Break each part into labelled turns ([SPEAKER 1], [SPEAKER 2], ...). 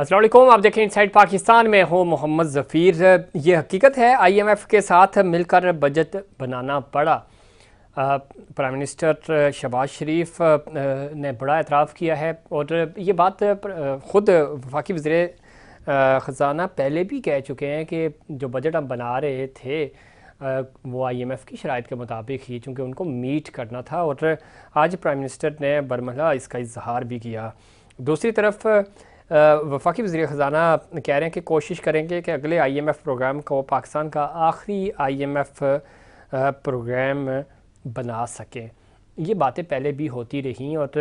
[SPEAKER 1] अस्सलाम वालेकुम, आप देखें इनसाइड पाकिस्तान में हो मोहम्मद ज़फ़ीर। ये हकीकत है आईएमएफ के साथ मिलकर बजट बनाना पड़ा। प्राइम मिनिस्टर शहबाज शरीफ ने बड़ा एतराफ़ किया है और ये बात ख़ुद वफाकी वज़ीर ख़जाना पहले भी कह चुके हैं कि जो बजट हम बना रहे थे वो आईएमएफ की शराइत के मुताबिक ही, चूँकि उनको मीट करना था। और आज प्राइम मिनिस्टर ने बरमला इसका इजहार भी किया। दूसरी तरफ वफाकी वज़ीर ख़जाना कह रहे हैं कि कोशिश करेंगे कि अगले आईएमएफ प्रोग्राम को पाकिस्तान का आखिरी आईएमएफ प्रोग्राम बना सकें। ये बातें पहले भी होती रहीं और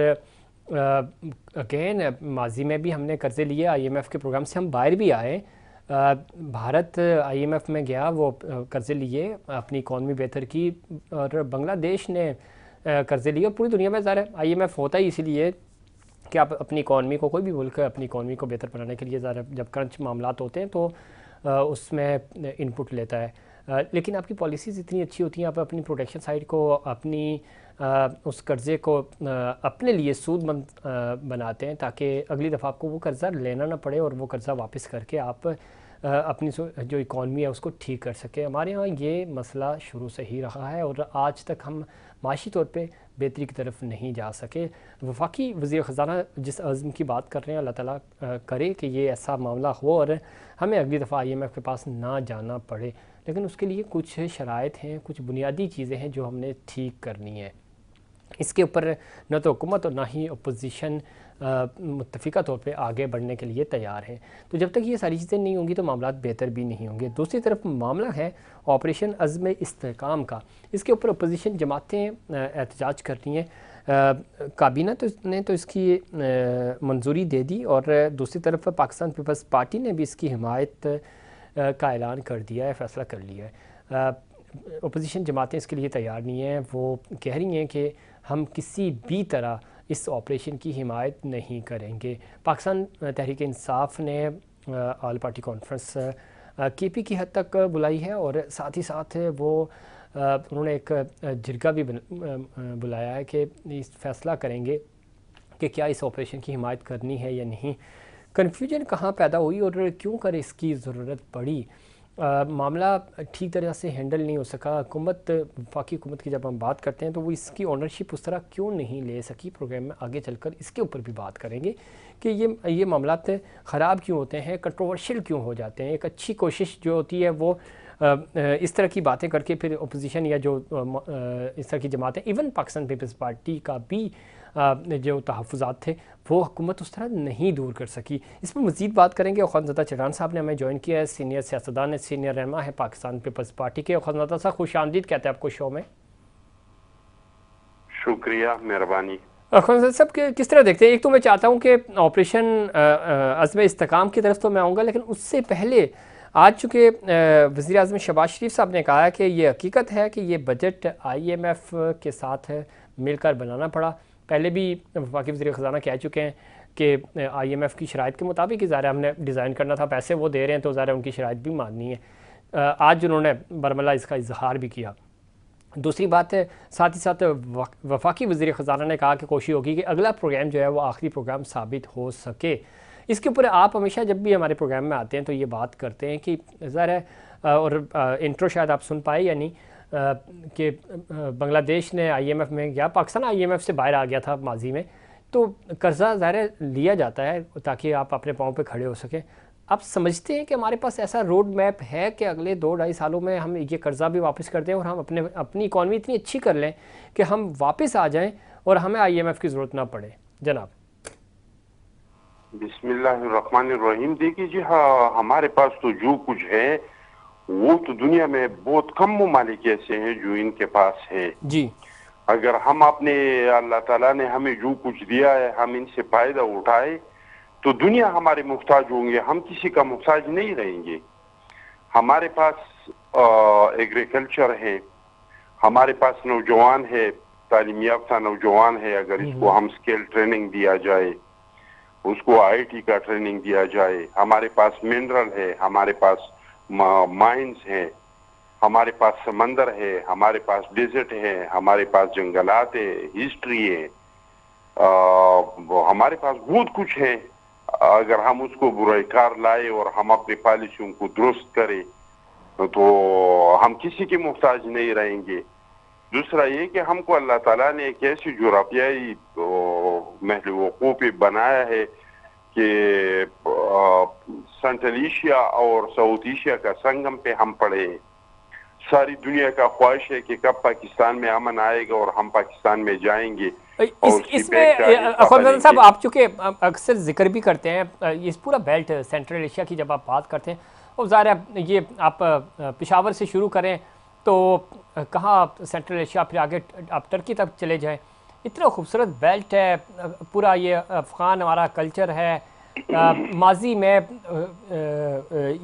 [SPEAKER 1] अगेन माजी में भी हमने कर्ज़े लिए, आईएमएफ के प्रोग्राम से हम बाहर भी आए। भारत आईएमएफ में गया, वो कर्ज़े लिए, अपनी इकॉनमी बेहतर की, और बांग्लादेश ने कर्ज़े लिए। और पूरी दुनिया में ज़ाहिर है आईएमएफ होता ही इसीलिए कि आप अपनी इकॉनमी को, कोई भी मुल्क अपनी इकॉनमी को बेहतर बनाने के लिए ज़रा जब क्रंच मामलात होते हैं तो उसमें इनपुट लेता है। लेकिन आपकी पॉलिसीज़ इतनी अच्छी होती हैं, आप अपनी प्रोटेक्शन साइड को, अपनी उस कर्ज़े को अपने लिए सूदमंद बनाते हैं ताकि अगली दफ़ा आपको वो कर्ज़ा लेना ना पड़े और वो कर्ज़ा वापस करके आप अपनी जो इकॉनमी है उसको ठीक कर सके। हमारे यहाँ ये मसला शुरू से ही रहा है और आज तक हम माशी तौर पे बेहतरी की तरफ नहीं जा सके। वफाकी वज़ीर ख़जाना जिस अज़्म की बात कर रहे हैं, अल्लाह ताला करे कि ये ऐसा मामला हो और हमें अगली दफ़ा आईएमएफ के पास ना जाना पड़े। लेकिन उसके लिए कुछ शराइत हैं, कुछ बुनियादी चीज़ें हैं जो हमने ठीक करनी है। इसके ऊपर न तो हुकूमत और ना ही अपोजिशन मुत्तफ़िका तौर पे आगे बढ़ने के लिए तैयार हैं। तो जब तक ये सारी चीज़ें नहीं होंगी तो मामलात बेहतर भी नहीं होंगे। दूसरी तरफ मामला है ऑपरेशन अज़्म इस्तेहकाम का। इसके ऊपर अपोजिशन जमातें एहतजाज कर रही हैं। काबीना ने तो इसकी मंजूरी दे दी और दूसरी तरफ पाकिस्तान पीपल्स पार्टी ने भी इसकी हिमायत का ऐलान कर दिया है, फ़ैसला कर लिया है। अपोजिशन जमातें इसके लिए तैयार नहीं हैं। वो कह रही हैं कि हम किसी भी तरह इस ऑपरेशन की हिमायत नहीं करेंगे। पाकिस्तान तहरीक इंसाफ ने ऑल पार्टी कॉन्फ्रेंस केपी की हद तक बुलाई है और साथ ही साथ वो उन्होंने एक जिरगा भी बुलाया है कि इस फैसला करेंगे कि क्या इस ऑपरेशन की हिमायत करनी है या नहीं। कन्फ्यूजन कहाँ पैदा हुई और क्यों कर इसकी ज़रूरत पड़ी, मामला ठीक तरह से हैंडल नहीं हो सका। हुकूमत, वफाकी हुकूमत की जब हम बात करते हैं तो वो इसकी ओनरशिप उस तरह क्यों नहीं ले सकी। प्रोग्राम में आगे चलकर इसके ऊपर भी बात करेंगे कि ये मामलात ख़राब क्यों होते हैं, कंट्रोवर्शियल क्यों हो जाते हैं। एक अच्छी कोशिश जो होती है वो इस तरह की बातें करके फिर अपोजिशन या जो इस तरह की जमातें, इवन पाकिस्तान पीपल्स पार्टी का भी जो तहफ़्फ़ुज़ात थे वो हुकूमत उस तरह नहीं दूर कर सकी। इस पर मज़ीद बात करेंगे। ख़वानज़ादा चढ़ान साहब ने हमें ज्वाइन किया है, सीनियर सियासतदान है, सीनियर रहनुमा है पाकिस्तान पीपल्स पार्टी के। ख़वानज़ादा साहब खुश आमदीद कहते हैं आपको शो में।
[SPEAKER 2] शुक्रिया, मेहरबानी।
[SPEAKER 1] ख़वानज़ादा साहब किस तरह देखते हैं, एक तो मैं चाहता हूँ कि ऑपरेशन अज़्म इस्तेहकाम की तरफ तो मैं आऊँगा, लेकिन उससे पहले आज चूँकि वज़ीर आज़म शहबाज शरीफ साहब ने कहा है कि ये हकीकत है कि ये बजट आईएमएफ के साथ मिलकर बनाना पड़ा। पहले भी वफाकी वज़ीर ख़जाना कह चुके हैं कि आईएमएफ की शराइत के मुताबिक ही ज़ाहिर हमने डिज़ाइन करना था, पैसे वो दे रहे हैं तो ज़ाहिर उनकी शराइत भी माननी है। आज उन्होंने बरमला इसका इजहार भी किया। दूसरी बात है, साथ ही साथ वफाकी वज़ीर ख़जाना ने कहा कि कोशिश होगी कि अगला प्रोग्राम जो है वो आखिरी प्रोग्राम साबित हो सके। इसके ऊपर आप हमेशा जब भी हमारे प्रोग्राम में आते हैं तो ये बात करते हैं कि ज़ाहिर है, और इंट्रो शायद आप सुन पाए या नहीं, कि बांग्लादेश ने आईएमएफ में गया, पाकिस्तान आईएमएफ से बाहर आ गया था माजी में, तो कर्ज़ा ज़ाहिर लिया जाता है ताकि आप अपने पाँव पे खड़े हो सकें। आप समझते हैं कि हमारे पास ऐसा रोड मैप है कि अगले 2-2.5 सालों में हम ये कर्ज़ा भी वापस कर दें और हम अपनी इकॉनमी इतनी अच्छी कर लें कि हम वापस आ जाएं और हमें आईएमएफ की ज़रूरत ना पड़े? जनाब
[SPEAKER 2] बिस्मिल्लाहिर्रहमानिर्रहीम। देखिए जी, हाँ, हमारे पास तो जो कुछ है वो तो दुनिया में बहुत कम ममालिक ऐसे हैं जो इनके पास है
[SPEAKER 1] जी।
[SPEAKER 2] अगर हम अपने, अल्लाह ताला ने हमें जो कुछ दिया है हम इनसे फायदा उठाए तो दुनिया हमारे मुहताज होंगे, हम किसी का मुहताज नहीं रहेंगे। हमारे पास एग्रीकल्चर है, हमारे पास नौजवान है, तालीम याफ्ता नौजवान है। अगर इसको हम स्किल ट्रेनिंग दिया जाए, उसको आईटी का ट्रेनिंग दिया जाए, हमारे पास मिनरल है, हमारे पास माइंस है, हमारे पास समंदर है, हमारे पास डेजर्ट है, हमारे पास जंगलात है, हिस्ट्री है, हमारे पास बहुत कुछ है। अगर हम उसको बुराईकार लाए और हम अपनी पॉलिसियों को दुरुस्त करें तो हम किसी के मुहताज नहीं रहेंगे। दूसरा ये कि हमको अल्लाह ताला ने एक ऐसी जुराफियाई महल वक़ूफ़ पे बनाया है कि सेंट्रल एशिया और साउथ एशिया का संगम पे हम पड़े हैं। सारी दुनिया का ख्वाहिश है कि कब पाकिस्तान में अमन आएगा और हम पाकिस्तान में जाएंगे।
[SPEAKER 1] इसमें ख्वाजा साहब, आप चूँकि अक्सर जिक्र भी करते हैं इस पूरा बेल्ट सेंट्रल एशिया की, जब आप बात करते हैं और ज़ाहिर है ये आप पेशावर से शुरू करें तो कहाँ सेंट्रल एशिया, फिर आगे आप टर्की तक चले जाएं, इतना खूबसूरत बेल्ट है पूरा। ये अफ़गान हमारा कल्चर है, माजी में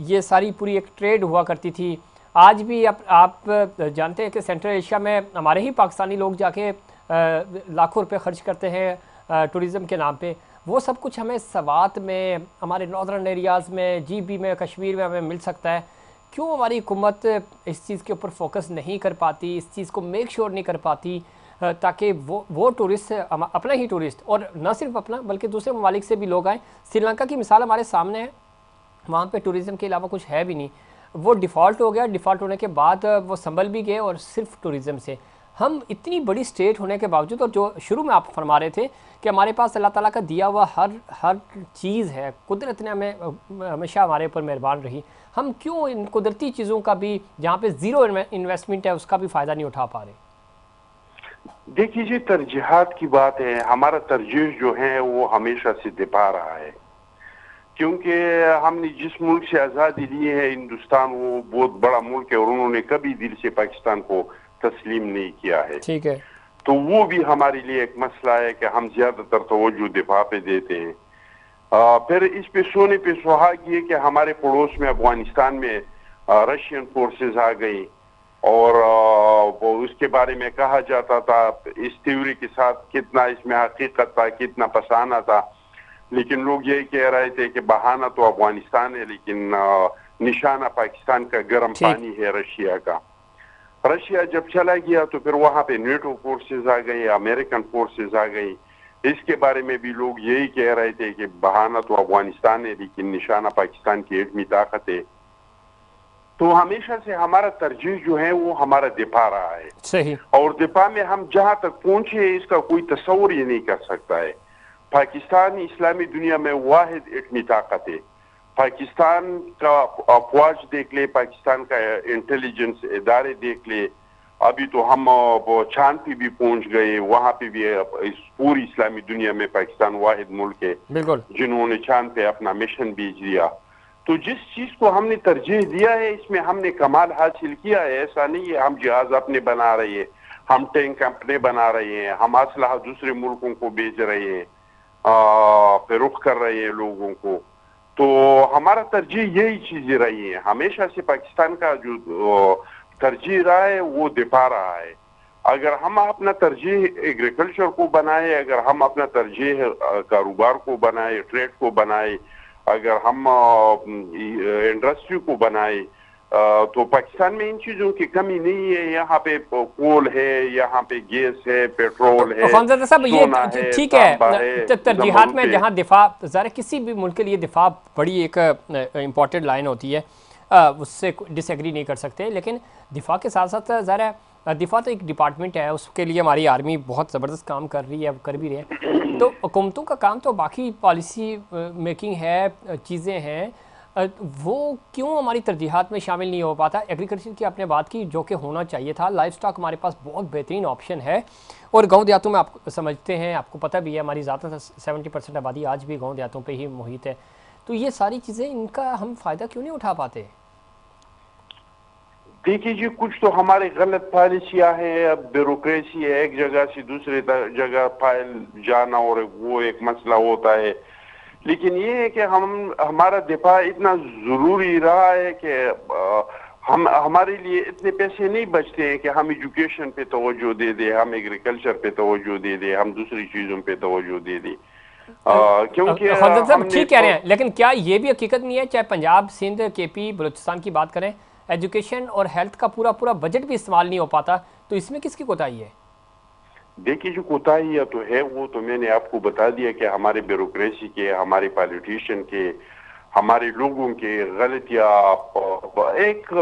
[SPEAKER 1] ये सारी पूरी एक ट्रेड हुआ करती थी। आज भी आप जानते हैं कि सेंट्रल एशिया में हमारे ही पाकिस्तानी लोग जाके लाखों रुपए खर्च करते हैं टूरिज़म के नाम पे। वो सब कुछ हमें सवात में, हमारे नॉर्दर्न एरियाज़ में, जीबी में, कश्मीर में हमें मिल सकता है। क्यों हमारी हुकूमत इस चीज़ के ऊपर फोकस नहीं कर पाती, इस चीज़ को मेक श्योर नहीं कर पाती ताकि वो टूरिस्ट, अपना ही टूरिस्ट और न सिर्फ अपना बल्कि दूसरे ममालिक से भी लोग आएँ। श्रीलंका की मिसाल हमारे सामने है, वहाँ पे टूरिज़म के अलावा कुछ है भी नहीं, वो डिफ़ॉल्ट हो गया। डिफ़ॉल्ट होने के बाद वो संभल भी गए और सिर्फ टूरिज़म से। हम इतनी बड़ी स्टेट होने के बावजूद, और जो शुरू में आप फरमा रहे थे कि हमारे पास अल्लाह ताला का दिया हुआ हर चीज़ है, कुदरत ने हमें हमेशा हमारे ऊपर मेहरबान रही, हम क्यों इन कुदरती चीज़ों का भी, जहाँ पे ज़ीरो इन्वेस्टमेंट है, उसका भी फ़ायदा नहीं उठा पा रहे?
[SPEAKER 2] देखिए जी, तरजीहात की बात है। हमारा तरजीह जो है वो हमेशा से दिपा रहा है, क्योंकि हमने जिस मुल्क से आज़ादी ली है, हिंदुस्तान, वो बहुत बड़ा मुल्क है और उन्होंने कभी दिल से पाकिस्तान को तस्लीम नहीं किया है।
[SPEAKER 1] ठीक है,
[SPEAKER 2] तो वो भी हमारे लिए एक मसला है कि हम ज्यादातर तवज्जो दिफा पे देते हैं। फिर इस पे सोने पे सुहाग ये कि हमारे पड़ोस में अफगानिस्तान में रशियन फोर्सेस आ गई और वो उसके बारे में कहा जाता था, इस थ्योरी के साथ कितना इसमें हकीकत था, कितना फसाना था, लेकिन लोग यही कह रहे थे कि बहाना तो अफगानिस्तान है लेकिन निशाना पाकिस्तान का गर्म पानी है रशिया का। रशिया जब चला गया तो फिर वहां पे नेटो फोर्सेस आ गई, अमेरिकन फोर्सेस आ गई। इसके बारे में भी लोग यही कह रहे थे कि बहाना तो अफगानिस्तान है लेकिन निशाना पाकिस्तान की एटमी ताकत है। तो हमेशा से हमारा तरजीह जो है वो हमारा दिफा रहा है।
[SPEAKER 1] सही। और
[SPEAKER 2] दिफा में हम जहां तक पहुंचे इसका कोई तस्वुर ही नहीं कर सकता है। पाकिस्तान इस्लामी दुनिया में वाहिद एटमी ताकत है। पाकिस्तान का अफवाज देख ले, पाकिस्तान का इंटेलिजेंस इदारे देख ले, अभी तो हम चांद पे भी पहुंच गए, वहां पे भी इस पूरी इस्लामी दुनिया में पाकिस्तान वाहिद मुल्क है जिन्होंने चांद पे अपना मिशन भेज दिया। तो जिस चीज को हमने तरजीह दिया है इसमें हमने कमाल हासिल किया है। ऐसा नहीं है हम जहाज अपने बना रहे हैं, हम टैंक अपने बना रहे हैं, हम असलहा दूसरे मुल्कों को भेज रहे हैं, फिर रुख कर रहे हैं लोगों को। तो हमारा तरजीह यही चीजें रही है। हमेशा से पाकिस्तान का जो तरजीह रहा है वो दिफा रहा है। अगर हम अपना तरजीह एग्रीकल्चर को बनाए, अगर हम अपना तरजीह कारोबार को बनाए, ट्रेड को बनाए, अगर हम इंडस्ट्री को बनाए, तो पाकिस्तान में इन चीजों की कमी नहीं है। यहाँ पे कोल है, यहाँ पे गैस है, पेट्रोल है, सोना है,
[SPEAKER 1] ठीक है। तरजीहात में जहाँ दिफा, ज़रा किसी भी मुल्क के लिए दिफा बड़ी एक इम्पॉर्टेंट लाइन होती है, उससे डिसएग्री नहीं कर सकते, लेकिन दिफा के साथ साथ ज़रा दिफा तो एक डिपार्टमेंट है, उसके लिए हमारी आर्मी बहुत ज़बरदस्त काम कर रही है, कर भी रही है। तो हुकूमतों का काम तो बाकी पॉलिसी मेकिंग है, चीज़ें हैं, वो क्यों हमारी तरजीहात में शामिल नहीं हो पाता? एग्रीकल्चर की आपने बात की, जो कि होना चाहिए था। लाइफ स्टॉक हमारे पास बहुत बेहतरीन ऑप्शन है और गांव देहातों में आप समझते हैं, आपको पता भी है, हमारी ज़्यादातर 70% आबादी आज भी गांव देहातों पे ही मुहित है। तो ये सारी चीज़ें, इनका हम फ़ायदा क्यों नहीं उठा पाते?
[SPEAKER 2] देखिए जी, कुछ तो हमारे गलत पॉलिसियाँ हैं। अब ब्यूरोक्रेसी है, एक जगह से दूसरे जगह फाइल जाना और वो एक मसला होता है। लेकिन ये है कि हमारा दिफा इतना जरूरी रहा है कि हमारे लिए इतने पैसे नहीं बचते हैं कि हम एजुकेशन पे तवज्जो दे दे, हम एग्रीकल्चर पे तवज्जो दे दे, हम दूसरी चीजों पे तवज्जो दे दे। क्योंकि
[SPEAKER 1] हम ठीक कह रहे हैं, लेकिन क्या ये भी हकीकत नहीं है, चाहे पंजाब, सिंध, केपी, बलूचिस्तान की बात करें, एजुकेशन और हेल्थ का पूरा बजट भी इस्तेमाल नहीं हो पाता, तो इसमें किसकी कोताही है?
[SPEAKER 2] देखिए जो कोताहियाँ तो है वो तो मैंने आपको बता दिया कि हमारे ब्यूरोक्रेसी के, हमारे पॉलिटिशियन के, हमारे लोगों के गलतियाँ। एक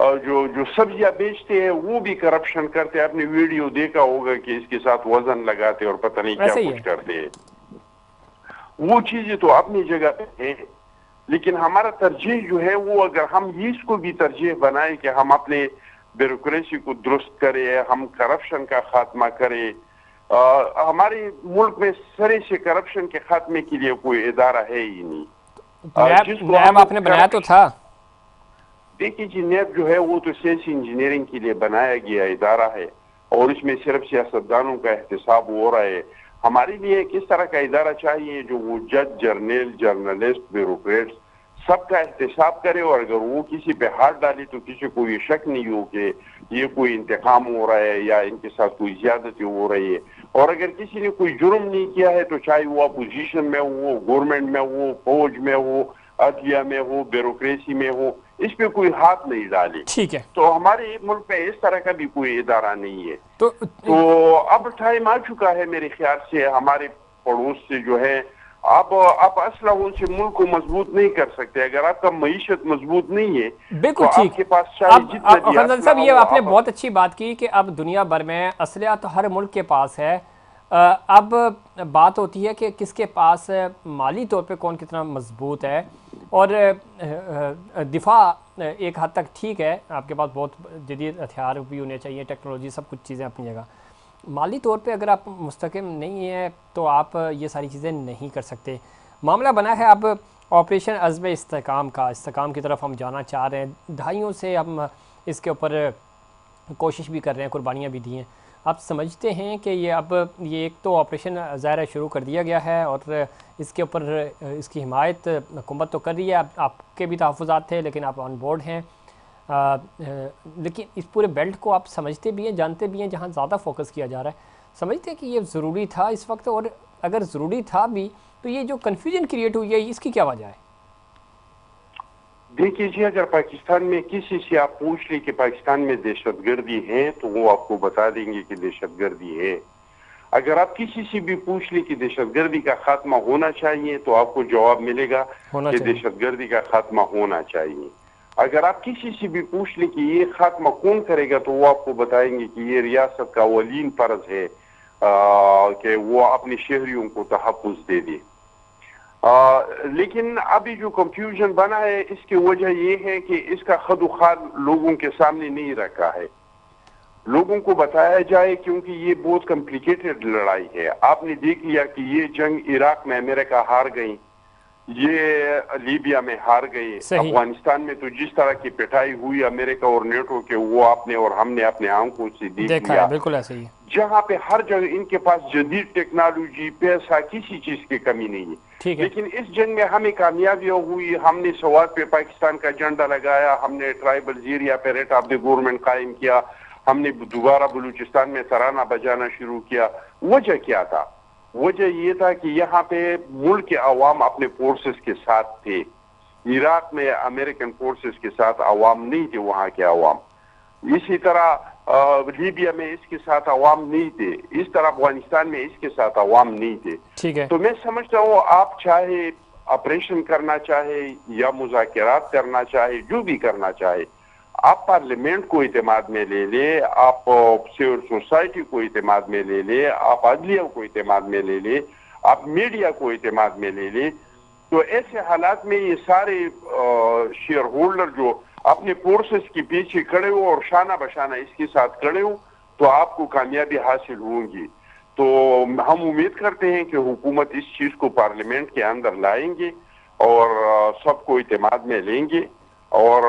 [SPEAKER 2] जो जो सब्जियां बेचते हैं वो भी करप्शन करते हैं। आपने वीडियो देखा होगा कि इसके साथ वजन लगाते और पता नहीं क्या
[SPEAKER 1] वैसे ही
[SPEAKER 2] कुछ
[SPEAKER 1] है।
[SPEAKER 2] करते हैं। वो चीजें तो अपनी जगह पे है, लेकिन हमारा तरजीह जो है वो, अगर हम इसको भी तरजीह बनाए कि हम अपने ब्यूरोक्रेसी को दुरुस्त करें, हम करप्शन का खात्मा करें। हमारे मुल्क में सरे से करप्शन के खात्मे के लिए कोई इदारा है ही नहीं।
[SPEAKER 1] नैब
[SPEAKER 2] जिसको
[SPEAKER 1] नैब
[SPEAKER 2] हम
[SPEAKER 1] आपने बनाया तो था।
[SPEAKER 2] देखिए जी, नैब जो है वो तो सियासी इंजीनियरिंग के लिए बनाया गया इदारा है और इसमें सिर्फ सियासतदानों का एहतसाब हो रहा है। हमारे लिए किस तरह का इदारा चाहिए जो वो जज, जर्नल, जर्नलिस्ट, ब्यूरोक्रेट्स सबका एहतसाब करे, और अगर वो किसी पे हाथ डाले तो किसी को ये शक नहीं हो कि ये कोई इंतकाम हो रहा है या इनके साथ कोई ज्यादती हो रही है। और अगर किसी ने कोई जुर्म नहीं किया है तो चाहे वो अपोजिशन में हो, गवर्नमेंट में हो, फौज में हो, अदलिया में हो, ब्यूरोक्रेसी में हो, इस पे कोई हाथ नहीं डाले।
[SPEAKER 1] ठीक है।
[SPEAKER 2] तो हमारे मुल्क में इस तरह का भी कोई इदारा नहीं है।
[SPEAKER 1] तो
[SPEAKER 2] तो अब टाइम आ चुका है मेरे ख्याल से हमारे पड़ोस से जो है, आप असलहों से मुल्क को मजबूत नहीं कर सकते। अगर आपका मईशत मजबूत नहीं है तो
[SPEAKER 1] बिल्कुल ठीक।
[SPEAKER 2] आपके पास चाहे जितना भी
[SPEAKER 1] खजल
[SPEAKER 2] असला
[SPEAKER 1] साहब, ये
[SPEAKER 2] हो,
[SPEAKER 1] आपने
[SPEAKER 2] आप
[SPEAKER 1] बहुत अच्छी बात की कि अब दुनिया भर में असलियत तो हर मुल्क के पास है। अब बात होती है कि किसके पास माली तौर पे कौन कितना मजबूत है। और दिफा एक हद तक ठीक है, आपके पास बहुत जदीद हथियार भी होने चाहिए, टेक्नोलॉजी, सब कुछ चीज़ें अपनी जगह। माली तौर पे अगर आप मुस्तकिम नहीं है तो आप ये सारी चीज़ें नहीं कर सकते। मामला बना है अब ऑपरेशन अज़्म इस्तेकाम का, इस्तेकाम की तरफ हम जाना चाह रहे हैं। दहाइयों से हम इसके ऊपर कोशिश भी कर रहे हैं, कुर्बानियाँ भी दी हैं। आप समझते हैं कि ये अब ये एक तो ऑपरेशन ज़ाहिर शुरू कर दिया गया है और इसके ऊपर इसकी हिमायत हुकूमत तो कर रही है, आपके भी तहफ़्फ़ुज़ात थे लेकिन आप ऑन बोर्ड हैं। लेकिन इस पूरे बेल्ट को आप समझते भी हैं, जानते भी हैं, जहाँ ज़्यादा फोकस किया जा रहा है, समझते हैं कि ये ज़रूरी था इस वक्त? और अगर ज़रूरी था भी तो ये जो कन्फ्यूजन क्रिएट हुई है इसकी क्या वजह है?
[SPEAKER 2] देखिए जी, अगर पाकिस्तान में किसी से आप पूछ लें कि पाकिस्तान में दहशतगर्दी है तो वो आपको बता देंगे कि दहशतगर्दी है। अगर आप किसी से भी पूछ लें कि दहशतगर्दी का खात्मा होना चाहिए तो आपको जवाब मिलेगा
[SPEAKER 1] होना
[SPEAKER 2] कि
[SPEAKER 1] चाहिए।
[SPEAKER 2] दहशतगर्दी का खात्मा होना चाहिए। अगर आप किसी से भी पूछ लें कि ये खात्मा कौन करेगा तो वो आपको बताएंगे कि ये रियासत का अवलीन फर्ज है कि वो अपने शहरियों को तहफ़्फ़ुज़ दे दे। लेकिन अभी जो कंफ्यूजन बना है इसकी वजह ये है कि इसका खदुखार लोगों के सामने नहीं रखा है। लोगों को बताया जाए, क्योंकि ये बहुत कॉम्प्लिकेटेड लड़ाई है। आपने देख लिया कि ये जंग इराक में अमेरिका हार गई, ये लीबिया में हार गए, अफगानिस्तान में तो जिस तरह की पिटाई हुई अमेरिका और नेटो के, वो आपने और हमने अपने आंखों से देख लिया।
[SPEAKER 1] बिल्कुल ऐसे ही है।
[SPEAKER 2] जहां पे हर जगह इनके पास जदीद टेक्नोलॉजी, पैसा, किसी चीज की कमी नहीं है। लेकिन इस जंग में हमें कामयाबियां हुई। हमने सवात पे पाकिस्तान का झंडा लगाया, हमने ट्राइबल एरिया पे रेट ऑफ द गवर्नमेंट कायम किया, हमने दोबारा बलूचिस्तान में तराना बजाना शुरू किया। वजह क्या था? वजह ये था कि यहाँ पे मुल्क के अवाम अपने फोर्सेस के साथ थे। इराक में अमेरिकन फोर्सेस के साथ अवाम नहीं थे, वहां के अवाम। इसी तरह लीबिया में इसके साथ अवाम नहीं थे, इस तरह अफगानिस्तान में इसके साथ अवाम नहीं थे।
[SPEAKER 1] ठीक है।
[SPEAKER 2] तो मैं समझता हूँ आप चाहे ऑपरेशन करना चाहे या मुज़ाकरात करना चाहे, जो भी करना चाहे, आप पार्लियामेंट को इत्तेमाद में ले ले, आप सिविल सोसाइटी को इत्तेमाद में ले ले, आप अदलिया को इत्तेमाद में ले ले, आप मीडिया को इत्तेमाद में ले ले। तो ऐसे हालात में ये सारे शेयर होल्डर जो अपने फोर्सेस के पीछे खड़े हो और शाना बशाना इसके साथ खड़े हो तो आपको कामयाबी हासिल होगी। तो हम उम्मीद करते हैं कि हुकूमत इस चीज को पार्लियामेंट के अंदर लाएंगे और सबको इत्तेमाद में लेंगे और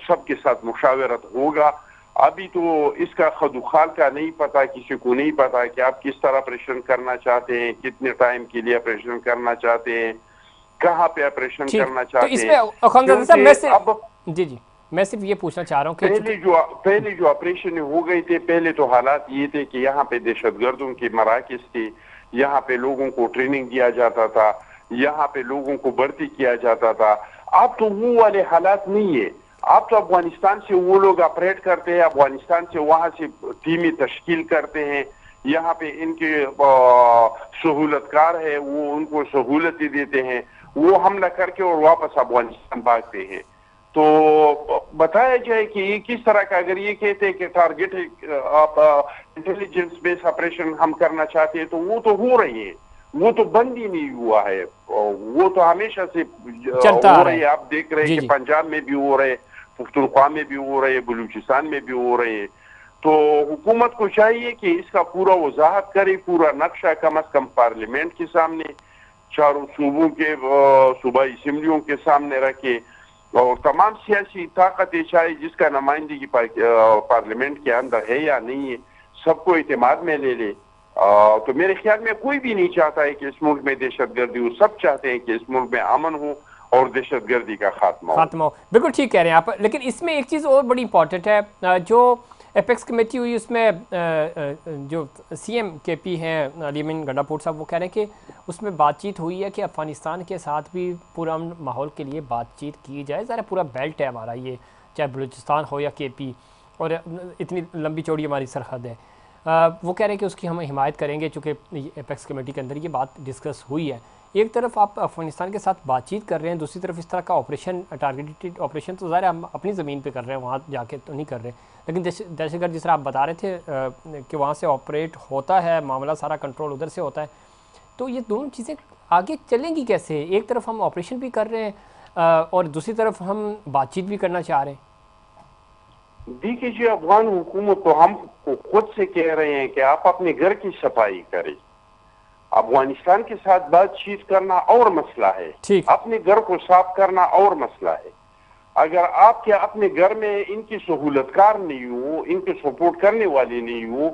[SPEAKER 2] सबके साथ मुशावरत होगा। अभी तो इसका खदुखाल का नहीं पता, किसी को नहीं पता कि आप किस तरह ऑपरेशन करना चाहते हैं, कितने टाइम के लिए ऑपरेशन करना चाहते हैं, कहाँ पे ऑपरेशन करना चाहते हैं।
[SPEAKER 1] जी, मैं सिर्फ ये पूछना चाह रहा हूँ कि
[SPEAKER 2] पहले जो ऑपरेशन हो गए थे, पहले तो हालात ये थे कि यहाँ पे दहशतगर्दों के मराकज थे, यहाँ पे लोगों को ट्रेनिंग दिया जाता था, यहाँ पे लोगों को भर्ती किया जाता था। अब तो वो वाले हालात नहीं है। अब तो अफगानिस्तान से वो लोग ऑपरेट करते हैं, अफगानिस्तान से वहां से टीमें तश्कील करते हैं, यहाँ पे इनके सहूलतकार है वो उनको सहूलतें देते हैं, वो हमला करके और वापस अफगानिस्तान भागते हैं। तो बताया जाए कि ये किस तरह का, अगर ये कहते हैं कि टारगेट आप इंटेलिजेंस बेस्ड ऑपरेशन हम करना चाहते हैं, तो वो तो हो रही है, वो तो बंद ही नहीं हुआ है, वो तो हमेशा से
[SPEAKER 1] चलता
[SPEAKER 2] हो
[SPEAKER 1] आ रहा
[SPEAKER 2] रही है।
[SPEAKER 1] है।
[SPEAKER 2] आप देख रहे हैं
[SPEAKER 1] जी
[SPEAKER 2] कि
[SPEAKER 1] जी।
[SPEAKER 2] पंजाब में भी हो रहे, पुख्तनख्वा में भी हो रहे, बलूचिस्तान में भी हो रहे। तो हुकूमत को चाहिए कि इसका पूरा वजाहत करे, पूरा नक्शा कम अज कम पार्लियामेंट के सामने, चारों सूबों के सूबाई असम्बलियों के सामने रखे, और तमाम सियासी ताकतें, चाहे जिसका नुमाइंदगी पार्लियामेंट के अंदर है या नहीं है, सबको इत्मीनान में ले ले। तो मेरे ख्याल में कोई भी नहीं चाहता है कि इस मुल्क में दहशतगर्दी हो, सब चाहते हैं कि इस मुल्क में अमन हो और दहशतगर्दी का खात्मा हो।
[SPEAKER 1] बिल्कुल ठीक कह रहे हैं आप। लेकिन इसमें एक चीज़ और बड़ी इंपॉर्टेंट है, जो एपेक्स कमेटी हुई उसमें जो सीएम केपी हैं अली अमीन गंडापुर साहब, वो कह रहे हैं कि उसमें बातचीत हुई है कि अफ़गानिस्तान के साथ भी पूरा माहौल के लिए बातचीत की जाए। ज़रा पूरा बेल्ट है हमारा ये, चाहे बलूचिस्तान हो या केपी, और इतनी लंबी चौड़ी हमारी सरहद है। वो कह रहे हैं कि उसकी हम हिमायत करेंगे, चूँकि एपेक्स कमेटी के अंदर ये बात डिस्कस हुई है। एक तरफ आप अफ़गानिस्तान के साथ बातचीत कर रहे हैं, दूसरी तरफ इस तरह का ऑपरेशन, टारगेटेड ऑपरेशन तो ज़ाहिर हम अपनी ज़मीन पे कर रहे हैं, वहाँ जाके तो नहीं कर रहे। लेकिन दहशतगर्द जिस तरह आप बता रहे थे कि वहाँ से ऑपरेट होता है, मामला सारा कंट्रोल उधर से होता है, तो ये दोनों चीज़ें आगे चलेंगी कैसे? एक तरफ हम ऑपरेशन भी कर रहे हैं और दूसरी तरफ हम बातचीत भी करना चाह रहे हैं।
[SPEAKER 2] देखिए जी, अफगान हुकूमत तो हम खुद से कह रहे हैं कि आप अपने घर की सफाई करें। अफगानिस्तान के साथ बातचीत करना और मसला है, अपने घर को साफ करना और मसला है। अगर आपके अपने घर में इनकी सहूलतकार नहीं हो, इनके सपोर्ट करने वाले नहीं हो,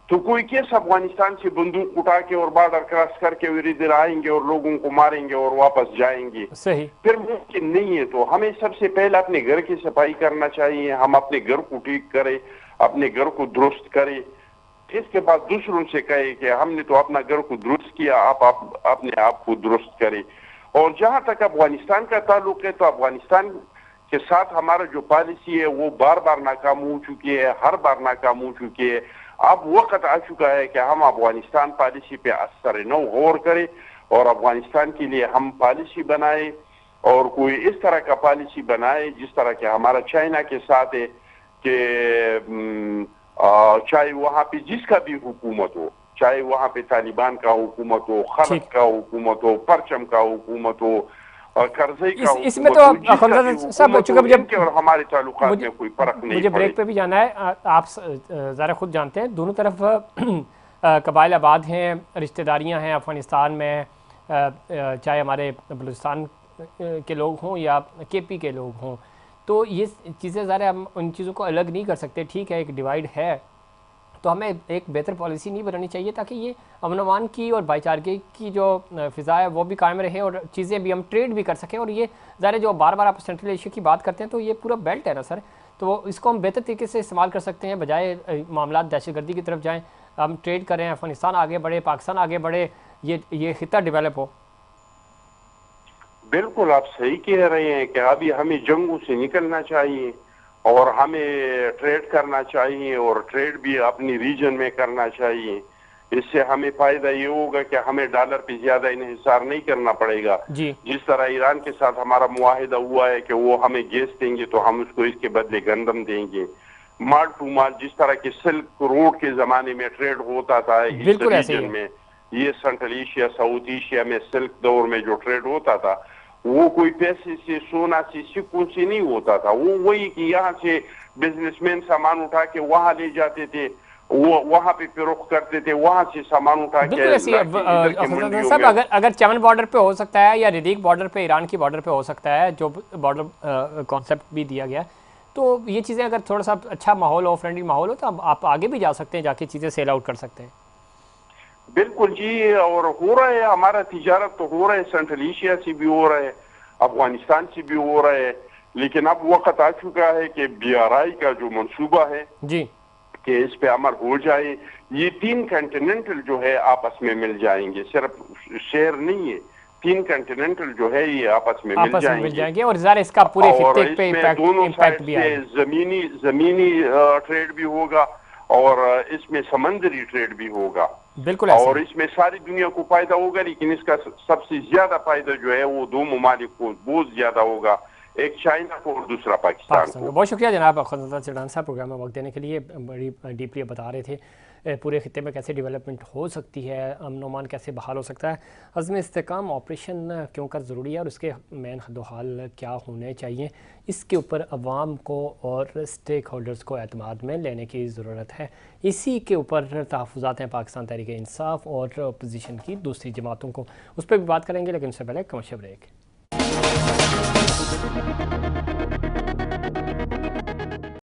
[SPEAKER 2] तो कोई कैसे अफगानिस्तान से बंदूक उठा के और बॉर्डर क्रॉस करके इधर आएंगे और लोगों को मारेंगे और वापस जाएंगे?
[SPEAKER 1] सही,
[SPEAKER 2] फिर मुमकिन नहीं है। तो हमें सबसे पहले अपने घर की सफाई करना चाहिए, हम अपने घर को ठीक करें, अपने घर को दुरुस्त करें, इसके बाद दूसरों से कहे कि हमने तो अपना घर को दुरुस्त किया, आप अपने आप को दुरुस्त करें। और जहां तक अफगानिस्तान का ताल्लुक है, तो अफगानिस्तान के साथ हमारा जो पॉलिसी है वो बार बार नाकाम हो चुकी है, हर बार नाकाम हो चुकी है। अब वक्त आ चुका है कि हम अफगानिस्तान पॉलिसी पे असर नौ गौर करें और अफगानिस्तान के लिए हम पॉलिसी बनाए, और कोई इस तरह का पॉलिसी बनाए जिस तरह के हमारा चाइना के साथ है कि चाहे वहां पे जिसका भी हुकूमत हो, चाहे वहां पे तालिबान का हुकूमत हो, खलक का हुकूमत हो, परचम का हुकूमत हो, करज़ई का
[SPEAKER 1] इसमें
[SPEAKER 2] हुकूमत
[SPEAKER 1] तो सब
[SPEAKER 2] इनके और हमारे ताल्लुकात में कोई फर्क नहीं।
[SPEAKER 1] मुझे ब्रेक पे भी जाना है। आप ज़रा खुद जानते हैं, दोनों तरफ कबाइल आबाद हैं, रिश्तेदारियां हैं अफ़गानिस्तान में, चाहे हमारे बलूचिस्तान के लोग हों या केपी के लोग हों। तो ये चीज़ें ज़रा हम उन चीज़ों को अलग नहीं कर सकते। ठीक है, एक डिवाइड है, तो हमें एक बेहतर पॉलिसी नहीं बनानी चाहिए ताकि ये अमन अमान की और भाईचारे की जो फ़िज़ा है वो भी कायम रहे और चीज़ें भी हम ट्रेड भी कर सकें। और ये ज़रा जो बार बार आप सेंट्रल एशिया की बात करते हैं, तो ये पूरा बेल्ट है ना सर, तो इसको हम बेहतर तरीके से इस्तेमाल कर सकते हैं, बजाय मामला दहशतगर्दी की तरफ जाएँ। हम ट्रेड करें, अफ़गानिस्तान आगे बढ़े, पाकिस्तान आगे बढ़े, ये खिता डेवलप हो।
[SPEAKER 2] बिल्कुल आप सही कह रहे हैं कि अभी हमें जंगों से निकलना चाहिए और हमें ट्रेड करना चाहिए, और ट्रेड भी अपनी रीजन में करना चाहिए। इससे हमें फायदा ये होगा कि हमें डॉलर पे ज्यादा इन्हिसार नहीं करना पड़ेगा। जिस तरह ईरान के साथ हमारा मुआहिदा हुआ है कि वो हमें गैस देंगे तो हम उसको इसके बदले गंदम देंगे। माल टू माल, जिस तरह के सिल्क रोड के जमाने में ट्रेड होता था इस रीजन में, ये सेंट्रल एशिया साउथ एशिया में सिल्क दौर में जो ट्रेड होता था, वो कोई पैसे से, सोना से, सिक्कों से नहीं होता था। वो वही कि यहाँ से बिजनेसमैन सामान उठा के वहां ले जाते थे, वो वहां पे फिरोख्त करते थे, वहां से सामान उठा के
[SPEAKER 1] सब अगर चमन बॉर्डर पे हो सकता है या रिदीक बॉर्डर पे, ईरान की बॉर्डर पे हो सकता है, जो बॉर्डर कॉन्सेप्ट भी दिया गया, तो ये चीज़ें अगर थोड़ा सा अच्छा माहौल हो, फ्रेंडली माहौल हो, तो आप आगे भी जा सकते हैं, जाके चीज़ें सेल आउट कर सकते हैं।
[SPEAKER 2] बिल्कुल जी, और हो रहा है, हमारा तिजारत तो हो रहा है, सेंट्रल एशिया से भी हो रहा है, अफगानिस्तान से भी हो रहा है। लेकिन अब वक्त आ चुका है कि BRI का जो मंसूबा है
[SPEAKER 1] जी,
[SPEAKER 2] कि इस पे अमल हो जाए। ये 3 कॉन्टिनेंटल जो है आपस में मिल जाएंगे, सिर्फ शहर नहीं है, 3 कॉन्टिनेंटल जो है ये आपस में मिल जाएंगे
[SPEAKER 1] और ज़रा इसका पूरे खित्ते पे
[SPEAKER 2] दोनों साइड से जमीनी ट्रेड भी होगा और इसमें समंदरी ट्रेड भी होगा,
[SPEAKER 1] बिल्कुल ऐसे
[SPEAKER 2] और इसमें सारी दुनिया को फायदा होगा। लेकिन इसका सबसे ज्यादा फायदा जो है वो दो ममालिक को बहुत ज्यादा होगा, एक चाइना को और दूसरा पाकिस्तान को।
[SPEAKER 1] बहुत शुक्रिया जनाब खुदा चढ़ान साहब, प्रोग्राम में वक्त देने के लिए। बड़ी डीपली बता रहे थे पूरे खत्े में कैसे डेवलपमेंट हो सकती है, अमन अमान कैसे बहाल हो सकता है, अज़्म इस्तेकाम ऑपरेशन क्यों कर ज़रूरी है और उसके मेन हद्दोहाल क्या होने चाहिए, इसके ऊपर अवाम को और स्टेक होल्डर्स को एतमाद में लेने की ज़रूरत है। इसी के ऊपर तहफ़्फ़ुज़ात हैं पाकिस्तान तहरीक इंसाफ और अपोजिशन की दूसरी जमातों को, उस पर भी बात करेंगे, लेकिन उससे पहले कमर्शियल ब्रेक।